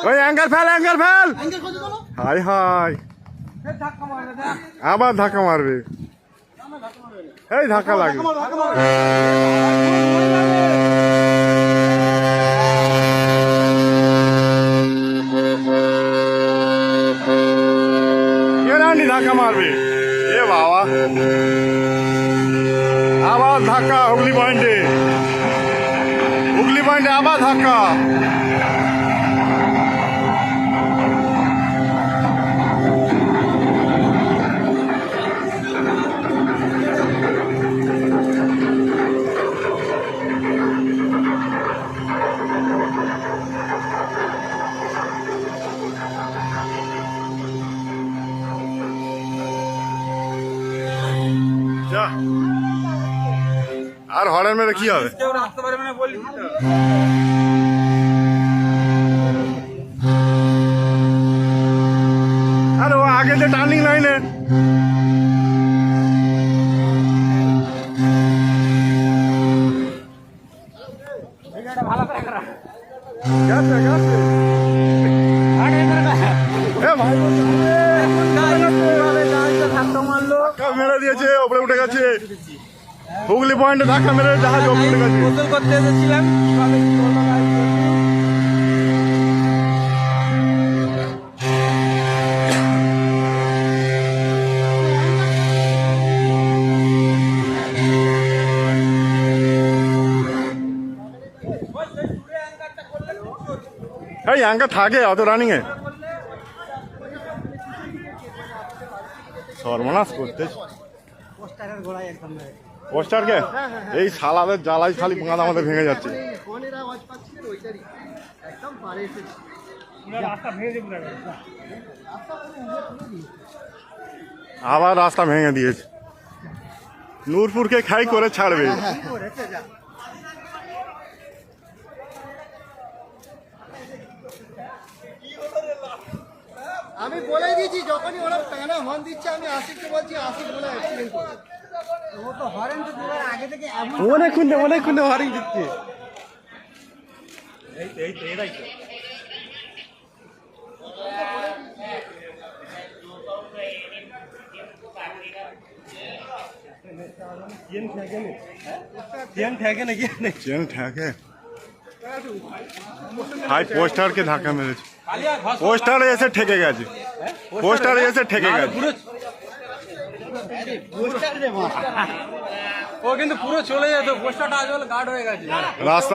ওই angle fail high high আবার ধাক্কা মারবে এই ধাক্কা লাগবে ধাক্কা মারবে এ বাবা আবার ধাক্কা হুগলি পয়েন্টে আবার ধাক্কা আর হরেন মেরে কি হবে আরে ও আগে যে টার্নিং লাইনে মেরে দিয়েছে ওপরে উঠে গেছে হুগলি পয়েন্টে ধাক্কা মেরে জাহাজ ওপরে উঠে গেছে গোসল করতে এসেছিলাম এই অ্যাঙ্কার থাকে অত রানিং এ সর্বনাশ করতে পোস্টার কে এই সালাদের জ্বালাই খালি বাঁধ আমাদের ভেঙে যাচ্ছে আবার রাস্তা ভেঙে দিয়েছে নূরপুরকে খাই করে ছাড়বে আমি বলে দিয়েছি যখনই ওরা টানা হর্ন দিচ্ছে আমি আশিককে বলছি আশিক বলে অ্যাক্সিডেন্ট করে ও তো হর্ন তো দেওয়ার আগে থেকে অনেকক্ষণ হর্ন দিচ্ছে এই তো এরাই তো হাই পোস্টারকে ধাক্কা মেরেছে পোস্টারে এসে ঠেকে গেছে ও কিন্তু পুরো চলে যেত পোস্টারটা আজ গার্ড হয়ে গেছে রাস্তা